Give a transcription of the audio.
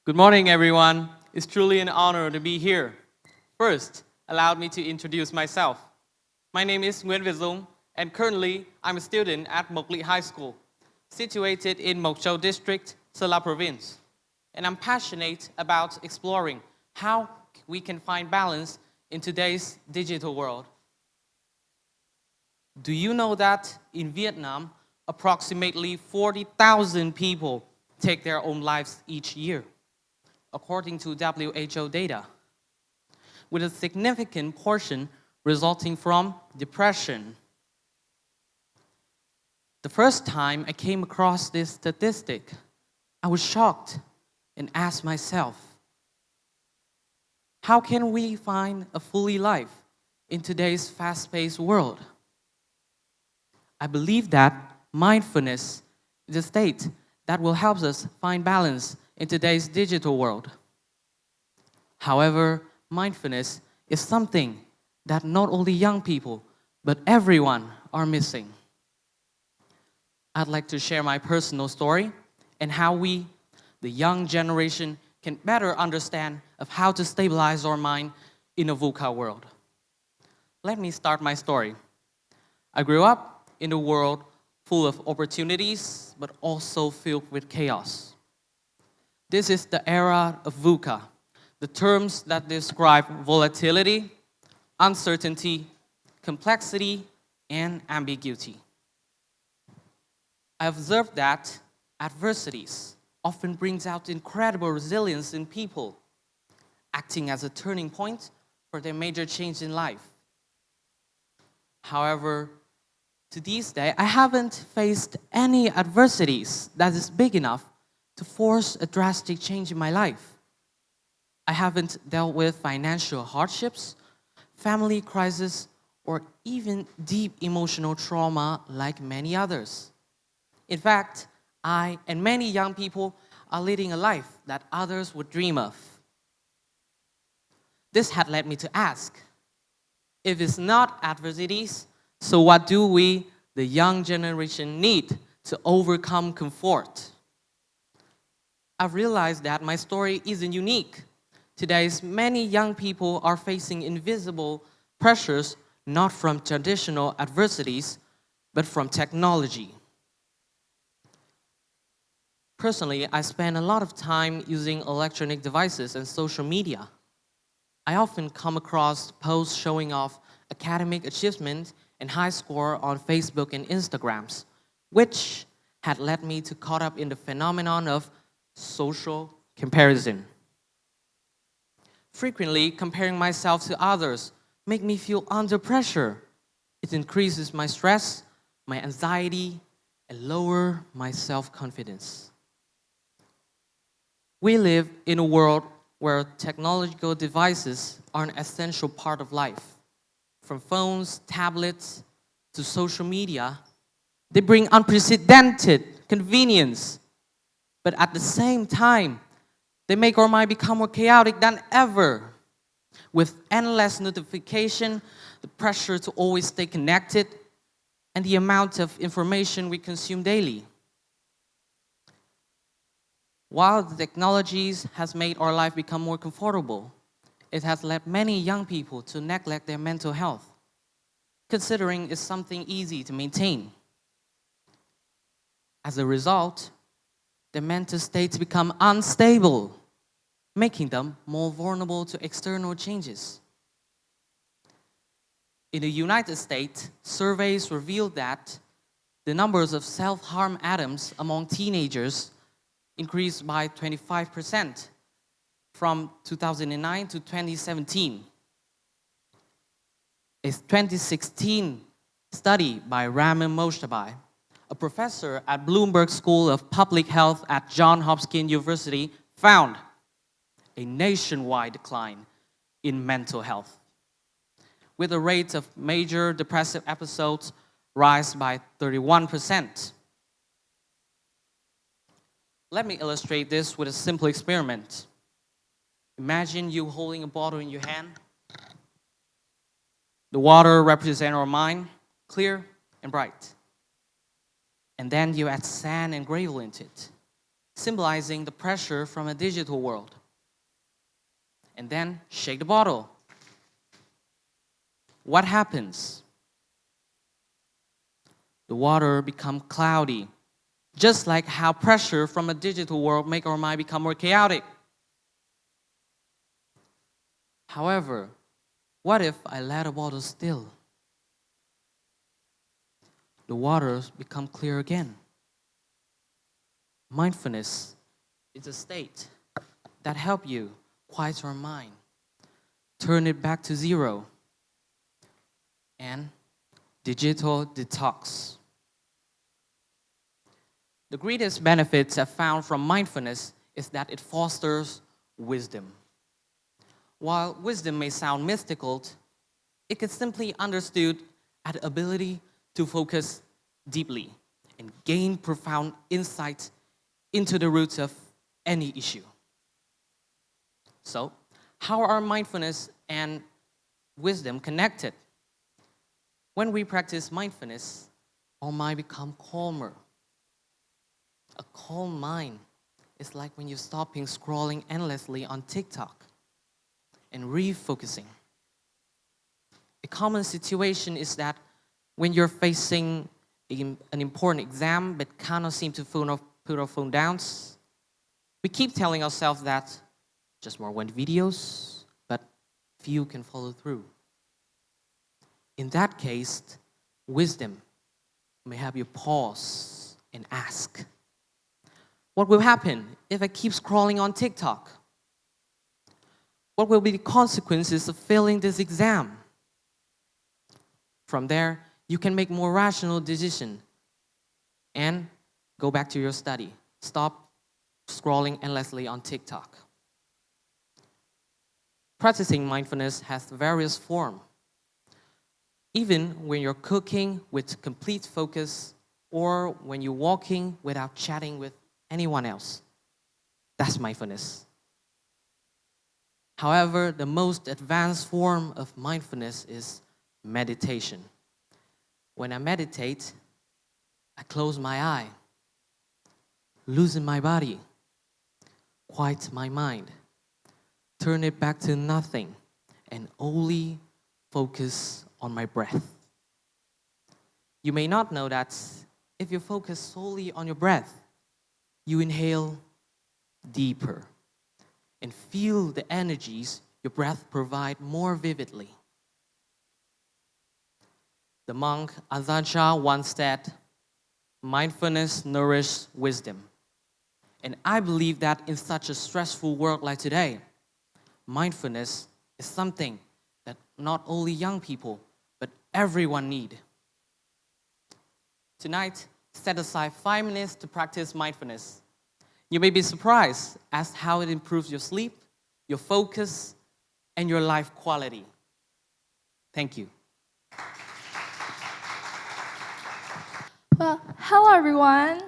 Good morning, everyone. It's truly an honor to be here. First, allow me to introduce myself. My name is Viet Dung, and currently I'm a student at Mộc Lị High School, situated in Mộc Châu District, Sala Province. And I'm passionate about exploring how we can find balance in today's digital world. Do you know that in Vietnam, approximately 40,000 people take their own lives each year, according to WHO data, with a significant portion resulting from depression? The first time I came across this statistic, I was shocked and asked myself, how can we find a fully life in today's fast-paced world? I believe that mindfulness is a state that will help us find balance in today's digital world. However, mindfulness is something that not only young people, but everyone are missing. I'd like to share my personal story and how we, the young generation, can better understand of how to stabilize our mind in a VUCA world. Let me start my story. I grew up in a world full of opportunities, but also filled with chaos. This is the era of VUCA, the terms that describe volatility, uncertainty, complexity, and ambiguity. I observed that adversities often brings out incredible resilience in people, acting as a turning point for their major change in life. However, to this day, I haven't faced any adversities that is big enough to force a drastic change in my life. I haven't dealt with financial hardships, family crisis, or even deep emotional trauma like many others. In fact, I and many young people are leading a life that others would dream of. This had led me to ask, if it's not adversities, so what do we, the young generation, need to overcome comfort? I've realized that my story isn't unique. Today's many young people are facing invisible pressures not from traditional adversities, but from technology. Personally, I spend a lot of time using electronic devices and social media. I often come across posts showing off academic achievement and high score on Facebook and Instagrams, which had led me to caught up in the phenomenon of social comparison. Frequently, comparing myself to others make me feel under pressure. It increases my stress, my anxiety, and lower my self-confidence. We live in a world where technological devices are an essential part of life. From phones, tablets, to social media, they bring unprecedented convenience. But at the same time, they make our mind become more chaotic than ever. With endless notification, the pressure to always stay connected, and the amount of information we consume daily. While the technologies has made our life become more comfortable, it has led many young people to neglect their mental health, considering it's something easy to maintain. As a result, their mental states become unstable, making them more vulnerable to external changes. In the United States, surveys revealed that the numbers of self-harm attempts among teenagers increased by 25% from 2009 to 2017. A 2016 study by Raman Moshabai, a professor at Bloomberg School of Public Health at Johns Hopkins University, found a nationwide decline in mental health, with the rate of major depressive episodes rise by 31%. Let me illustrate this with a simple experiment. Imagine you holding a bottle in your hand. The water represents our mind, clear and bright. And then you add sand and gravel into it. symbolizing the pressure from a digital world. And then shake the bottle. What happens? The water becomes cloudy, just like how pressure from a digital world make our mind become more chaotic. However, what if I let a bottle still? The waters become clear again. Mindfulness is a state that helps you quiet your mind, turn it back to zero, and digital detox. The greatest benefits I've found from mindfulness is that it fosters wisdom. While wisdom may sound mystical, it can simply understood as the ability to focus deeply and gain profound insight into the roots of any issue. So, how are mindfulness and wisdom connected? When we practice mindfulness, our mind becomes calmer. A calm mind is like when you're stopping scrolling endlessly on TikTok and refocusing. A common situation is that when you're facing an important exam but cannot seem to put our phone down, we keep telling ourselves that just more one videos, but few can follow through. In that case, wisdom may have you pause and ask, what will happen if I keep scrolling on TikTok? What will be the consequences of failing this exam? From there, you can make more rational decisions and go back to your study. Stop scrolling endlessly on TikTok. Practicing mindfulness has various forms. Even when you're cooking with complete focus or when you're walking without chatting with anyone else, that's mindfulness. However, the most advanced form of mindfulness is meditation. When I meditate, I close my eye, loosen my body, quiet my mind, turn it back to nothing, and only focus on my breath. You may not know that if you focus solely on your breath, you inhale deeper and feel the energies your breath provides more vividly. The monk Ajahn once said, mindfulness nourishes wisdom. And I believe that in such a stressful world like today, mindfulness is something that not only young people, but everyone need. Tonight, set aside 5 minutes to practice mindfulness. You may be surprised as how it improves your sleep, your focus, and your life quality. Thank you. Well, hello everyone.